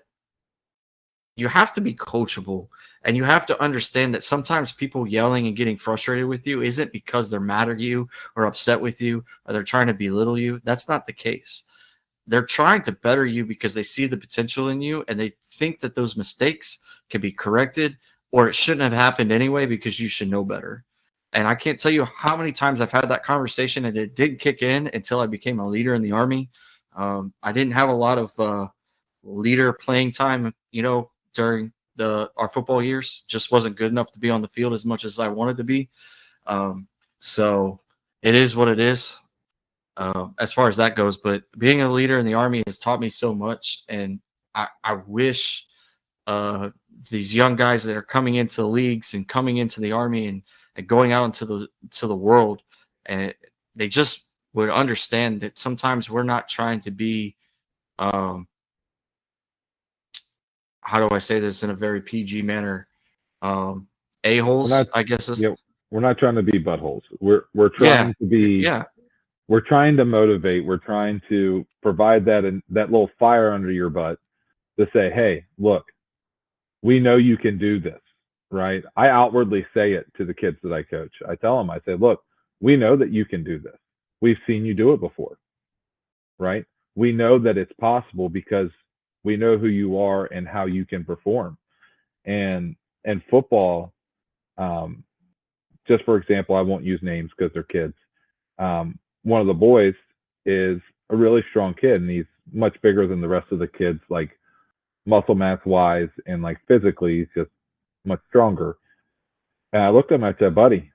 you have to be coachable and you have to understand that sometimes people yelling and getting frustrated with you isn't because they're mad at you or upset with you or they're trying to belittle you. That's not the case. They're trying to better you because they see the potential in you and they think that those mistakes can be corrected or it shouldn't have happened anyway because you should know better. And I can't tell you how many times I've had that conversation and it didn't kick in until I became a leader in the Army. I didn't have a lot of leader playing time, during our football years. Just wasn't good enough to be on the field as much as I wanted to be. So it is what it is as far as that goes. But being a leader in the Army has taught me so much, and I wish these young guys that are coming into the leagues and coming into the Army and going out into the world, and they just would understand that sometimes we're not trying to be how do I say this in a very PG manner? A-holes, I guess. We're not trying to be buttholes. We're Yeah, trying to be. yeah, We're trying to motivate. We're trying to provide that little fire under your butt to say, hey, look, we know you can do this, right? I outwardly say it to the kids that I coach. I tell them, I say, look, we know that you can do this. We've seen you do it before, right? We know that it's possible because we know who you are and how you can perform. And football, just for example, I won't use names because they're kids. One of the boys is a really strong kid, and he's much bigger than the rest of the kids, like muscle mass wise and like physically, he's just much stronger. And I looked at him, I said, buddy,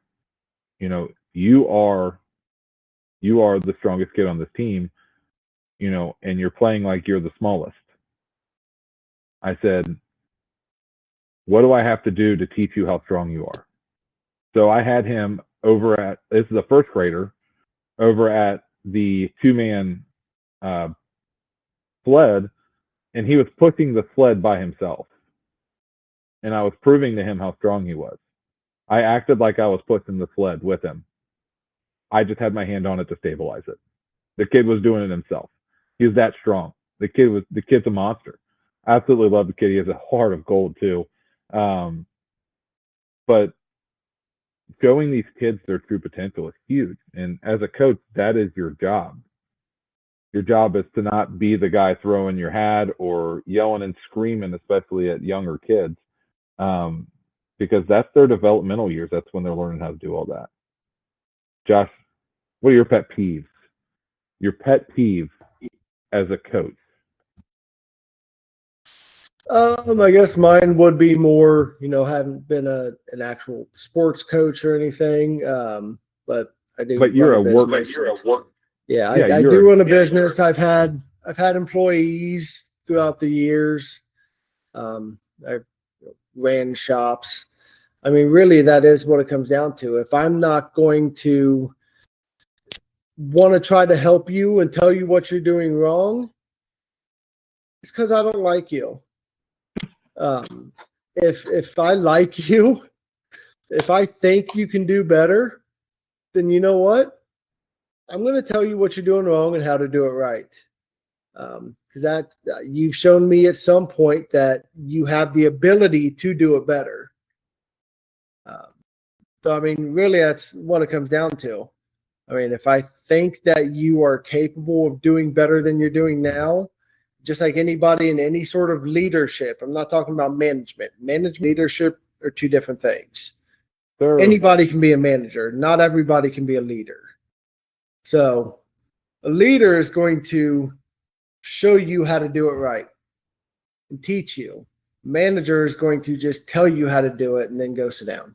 you are the strongest kid on this team, and you're playing like you're the smallest. I said, what do I have to do to teach you how strong you are? So I had him this is a first grader, over at the 2-man sled, and he was pushing the sled by himself. And I was proving to him how strong he was. I acted like I was pushing the sled with him. I just had my hand on it to stabilize it. The kid was doing it himself. He was that strong. The kid's a monster. I absolutely love the kid. He has a heart of gold too. But showing these kids their true potential is huge. And as a coach, that is your job. Your job is to not be the guy throwing your hat or yelling and screaming, especially at younger kids, because that's their developmental years. That's when they're learning how to do all that. Josh, what are your pet peeves? Your pet peeve as a coach? I guess mine would be more, haven't been an actual sports coach or anything, but I do. But you're a work. Yeah, I do run a business. I've had employees throughout the years. I ran shops. I mean, really, that is what it comes down to. If I'm not going to want to try to help you and tell you what you're doing wrong, it's because I don't like you. If I like you, if I think you can do better, then you know what? I'm going to tell you what you're doing wrong and how to do it right. Because you've shown me at some point that you have the ability to do it better. So, I mean, really, that's what it comes down to. I mean, if I think that you are capable of doing better than you're doing now, just like anybody in any sort of leadership, I'm not talking about management. Management, leadership are two different things. Sure. Anybody can be a manager. Not everybody can be a leader. So a leader is going to show you how to do it right and teach you. Manager is going to just tell you how to do it and then go sit down.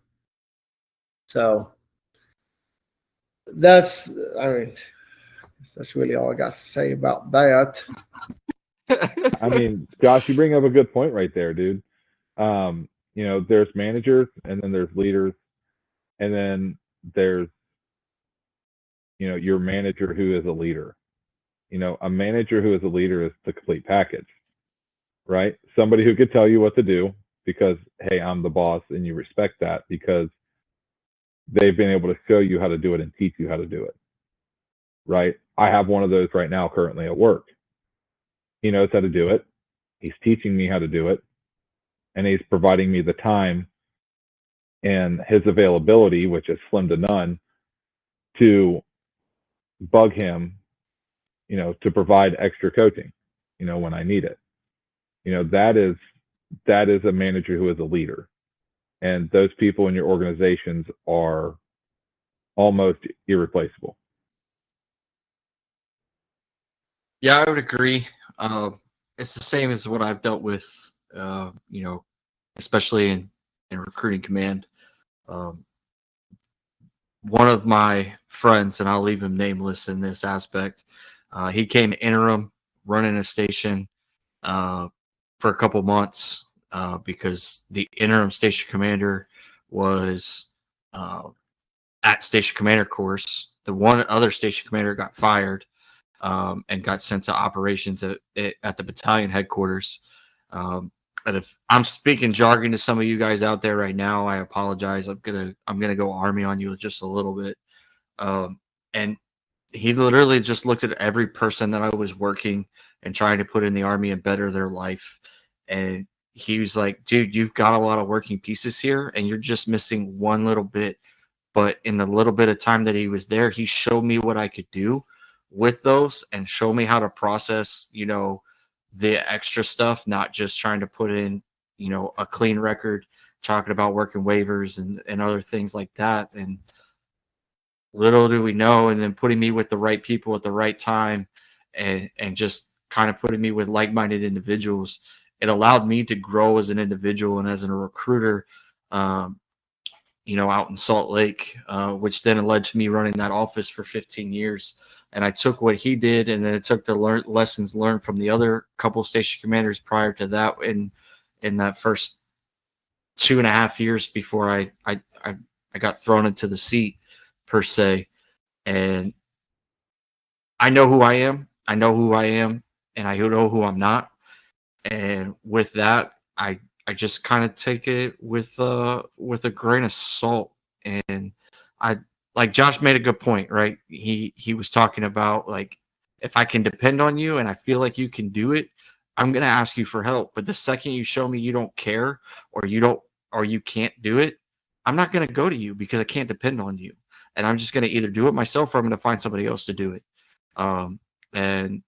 So that's really all I got to say about that. I mean, Josh, you bring up a good point right there, dude. There's managers, and then there's leaders, and then there's, your manager who is a leader. A manager who is a leader is the complete package, right? Somebody who could tell you what to do because, hey, I'm the boss, and you respect that because they've been able to show you how to do it and teach you how to do it, right? I have one of those right now currently at work. He knows how to do it. He's teaching me how to do it, and he's providing me the time and his availability, which is slim to none, to bug him, to provide extra coaching, when I need it. That is a manager who is a leader. And those people in your organizations are almost irreplaceable. Yeah, I would agree. It's the same as what I've dealt with, especially in recruiting command. One of my friends, and I'll leave him nameless in this aspect, he came interim running a station for a couple months because the interim station commander was at station commander course. The one other station commander got fired and got sent to operations at the battalion headquarters. But if I'm speaking jargon to some of you guys out there right now, I apologize. I'm gonna go Army on you just a little bit. And he literally just looked at every person that I was working and trying to put in the Army and better their life. And he was like, dude, you've got a lot of working pieces here, and you're just missing one little bit. But in the little bit of time that he was there, he showed me what I could do with those and show me how to process, the extra stuff, not just trying to put in, a clean record, talking about working waivers and other things like that. And little do we know, and then putting me with the right people at the right time and just kind of putting me with like-minded individuals, it allowed me to grow as an individual and as a recruiter, out in Salt Lake, which then led to me running that office for 15 years. And I took what he did, and then it took the lessons learned from the other couple station commanders prior to that in that first 2.5 years before I got thrown into the seat, per se. And I know who I am. I know who I am, and I know who I'm not. And with that, I just kind of take it with a grain of salt. And I, like Josh made a good point, right? He was talking about, like, if I can depend on you and I feel like you can do it, I'm gonna ask you for help. But the second you show me you don't care or you can't do it, I'm not gonna go to you because I can't depend on you. And I'm just gonna either do it myself or I'm gonna find somebody else to do it. And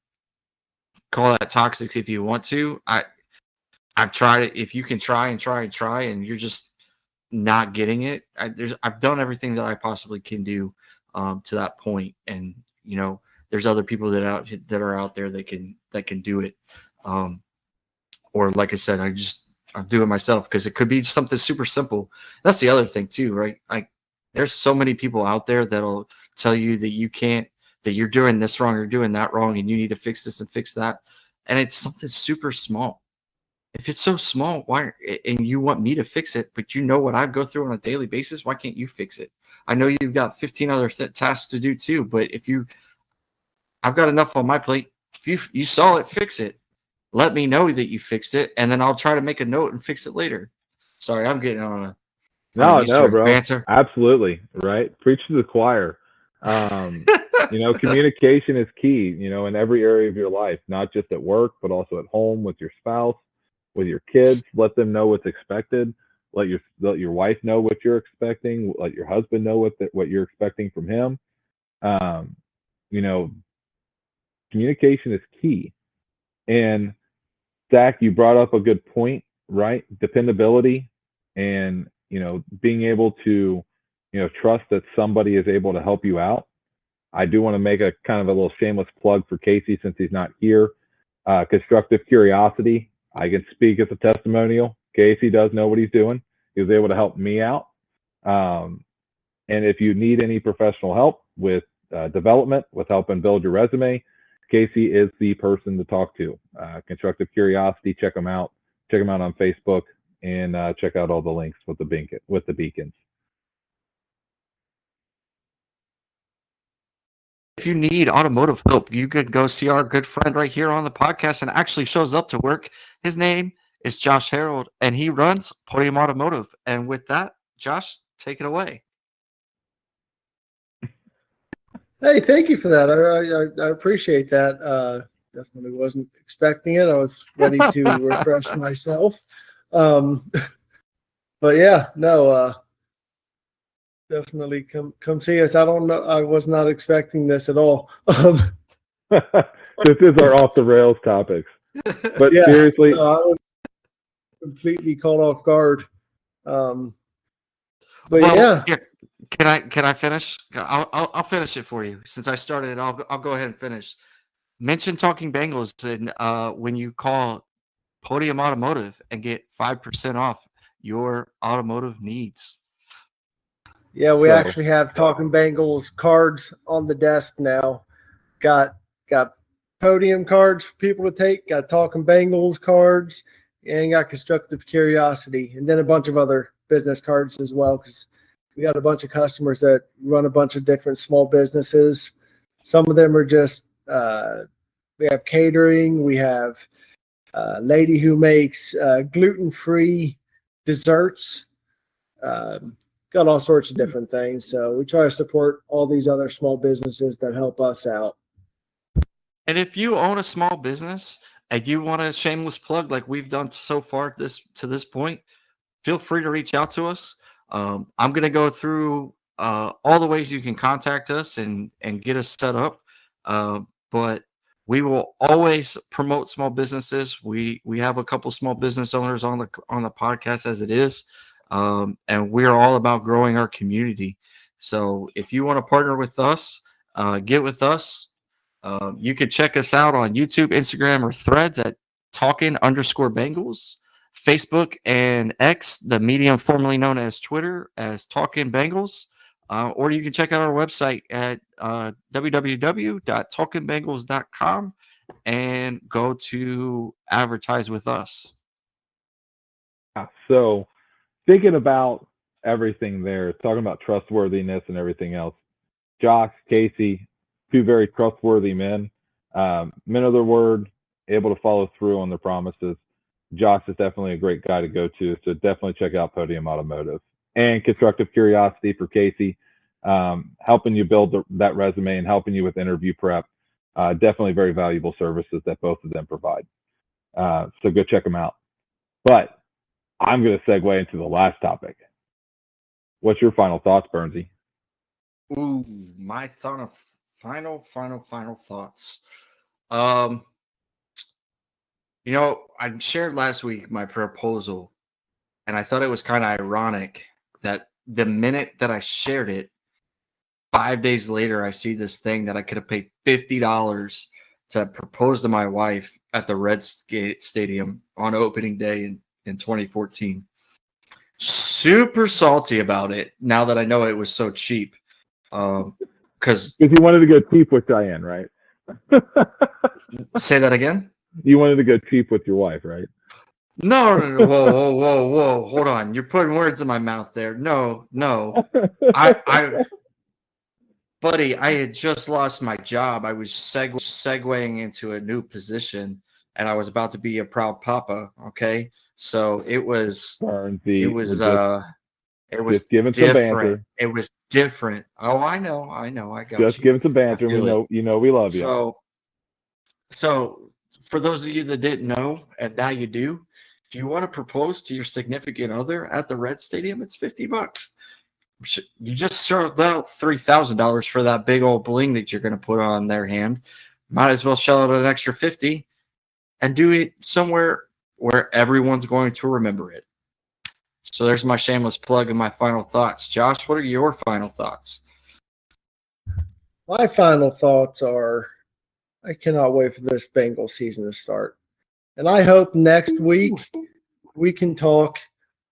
call that toxic if you want to. I've tried it. If you can try and try and try, and you're just not getting it, I've done everything that I possibly can do to that point. And there's other people that are out there that can do it. Or like I said, I'll do it myself because it could be something super simple. That's the other thing too, right? Like there's so many people out there that'll tell you that you can't, that you're doing this wrong, you're doing that wrong, and you need to fix this and fix that. And it's something super small. If it's so small, why? And you want me to fix it, but you know what I go through on a daily basis. Why can't you fix it? I know you've got 15 other tasks to do too, but I've got enough on my plate. If you saw it, fix it. Let me know that you fixed it, and then I'll try to make a note and fix it later. Sorry, I'm getting on a No, bro. Banter. Absolutely, right? Preach to the choir. Communication is key, in every area of your life, not just at work, but also at home with your spouse, with your kids. Let them know what's expected. Let your wife know what you're expecting. Let your husband know what you're expecting from him. Um, you know, communication is key. And Zach, you brought up a good point, right? Dependability and, being able to, trust that somebody is able to help you out. I do want to make a kind of a little shameless plug for Casey since he's not here. Constructive Curiosity. I can speak as a testimonial. Casey does know what he's doing. He was able to help me out. And if you need any professional help with development, with helping build your resume, Casey is the person to talk to. Constructive Curiosity, check them out. Check them out on Facebook and check out all the links with the beacons. If you need automotive help, you could go see our good friend right here on the podcast and actually shows up to work. His name is Josh Harold, and he runs Podium Automotive. And with that, Josh, take it away. Hey, thank you for that. I appreciate that. Definitely wasn't expecting it. I was ready to refresh myself. But yeah, no, definitely come see us. I don't know. I was not expecting this at all. This is our off the rails topics. But yeah, seriously, no, I was completely caught off guard. But Well, yeah, here, can I finish? I'll finish it for you since I started it. I'll go ahead and finish. Mention Talking Bengals and when you call Podium Automotive and get 5% off your automotive needs. yeah, we So- actually have Talking Bengals cards on the desk now. Got podium cards for people to take. Got Talking Bengals cards, and got Constructive Curiosity, and then a bunch of other business cards as well. Because we got a bunch of customers that run a bunch of different small businesses. Some of them are just we have catering. We have a lady who makes gluten-free desserts. Got all sorts of different things. So we try to support all these other small businesses that help us out. And if you own a small business and you want a shameless plug like we've done so far to this point, feel free to reach out to us. I'm going to go through all the ways you can contact us and get us set up. But we will always promote small businesses. We have a couple small business owners on the podcast as it is, and we're all about growing our community. So if you want to partner with us, get with us. You could check us out on YouTube, Instagram, or Threads at Talkin_Bengals. Facebook and X, the medium formerly known as Twitter, as Talkin' Bengals. Or you can check out our website at www.talkingbengals.com and go to advertise with us. So thinking about everything there, talking about trustworthiness and everything else, Josh, Casey, two very trustworthy men, men of their word, able to follow through on their promises. Josh is definitely a great guy to go to, so definitely check out Podium Automotive. And Constructive Curiosity for Casey, helping you build that resume and helping you with interview prep. Definitely very valuable services that both of them provide. So go check them out. But I'm going to segue into the last topic. What's your final thoughts, Bernsey? Ooh, my final thoughts. I shared last week my proposal, and I thought it was kind of ironic that the minute that I shared it, 5 days later, I see this thing that I could have paid $50 to propose to my wife at the Reds Stadium on opening day in 2014. Super salty about it now that I know it was so cheap. Because you wanted to go cheap with Diane, right? Say that again? You wanted to go cheap with your wife, right? No. Whoa. Hold on. You're putting words in my mouth there. No. Buddy, I had just lost my job. I was segueing into a new position, and I was about to be a proud papa. Okay, so it was just giving some banter. It was different. Oh, I know. I got just you. giving some banter. We know we love you. So for those of you that didn't know, and now you do, If you want to propose to your significant other at the Red Stadium, it's $50. You just shelled out $3,000 for that big old bling that you're going to put on their hand. Might as well shell out an extra 50 and do it somewhere where everyone's going to remember it. So there's my shameless plug and my final thoughts. Josh, what are your final thoughts? My final thoughts are I cannot wait for this Bengals season to start. And I hope next week we can talk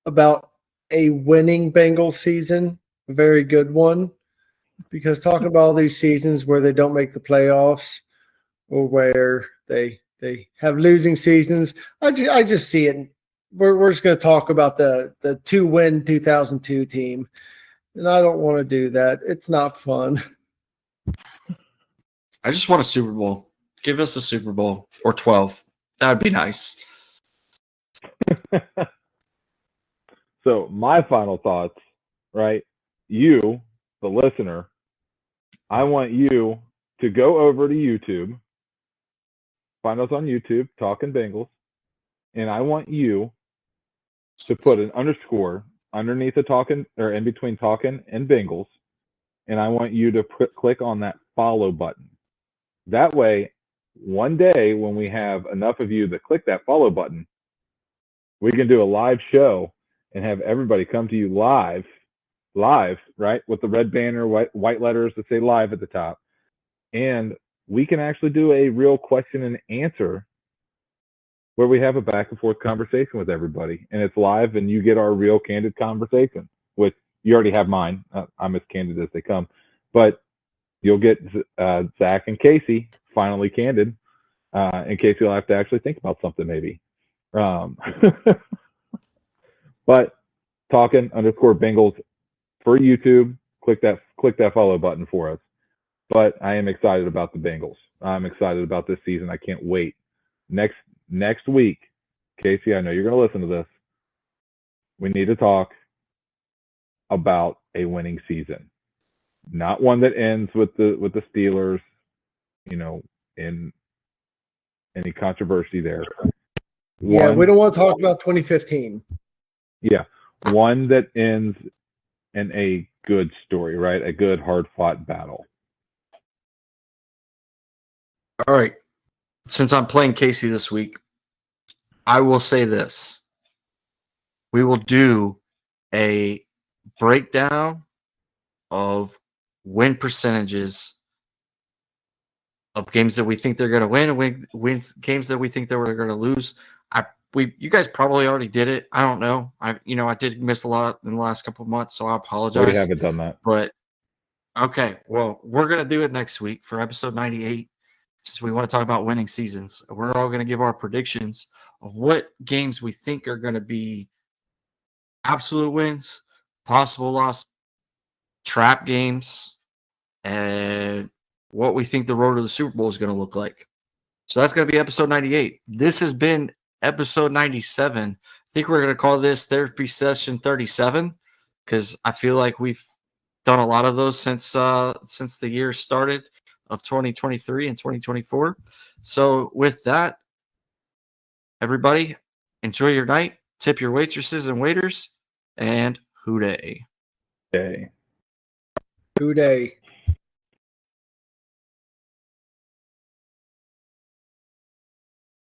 about a winning Bengals season, a very good one. Because talking about all these seasons where they don't make the playoffs or where they have losing seasons, I just see it. We're just going to talk about the 2-win 2002 team. And I don't want to do that. It's not fun. I just want a Super Bowl. Give us a Super Bowl or 12. That would be nice. So my final thoughts, right? You, the listener, I want you to go over to YouTube, find us on YouTube, Talking Bengals, and I want you to put an underscore underneath the Talking or in between Talking and Bengals, and I want you to click on that follow button. That way, one day when we have enough of you that click that follow button, we can do a live show and have everybody come to you live, right, with the red banner, white letters that say live at the top. And we can actually do a real question and answer where we have a back and forth conversation with everybody. And it's live and you get our real candid conversation, which you already have mine. I'm as candid as they come. But you'll get Zach and Casey finally candid. And Casey will have to actually think about something maybe. But Talking underscore Bengals for YouTube, click that follow button for us. But I am excited about the Bengals. I'm excited about this season. I can't wait. Next week, Casey, I know you're going to listen to this. We need to talk about a winning season, not one that ends with the Steelers, in any controversy there. Yeah, we don't want to talk about 2015. Yeah, one that ends in a good story, right? A good, hard-fought battle. All right. Since I'm playing Casey this week, I will say this. We will do a breakdown of win percentages of games that we think they're going to win and games that we think that we're going to lose. You guys probably already did it. I don't know. I did miss a lot in the last couple of months, so I apologize. We haven't done that. But okay, well, we're going to do it next week for episode 98. Since we want to talk about winning seasons, we're all going to give our predictions of what games we think are going to be absolute wins, possible loss, trap games, and what we think the road to the Super Bowl is going to look like. So that's going to be episode 98. This has been episode 97. I think we're going to call this therapy session 37 because I feel like we've done a lot of those since the year started of 2023 and 2024. So with that, everybody, enjoy your night. Tip your waitresses and waiters, and hooday. Okay. Hooday.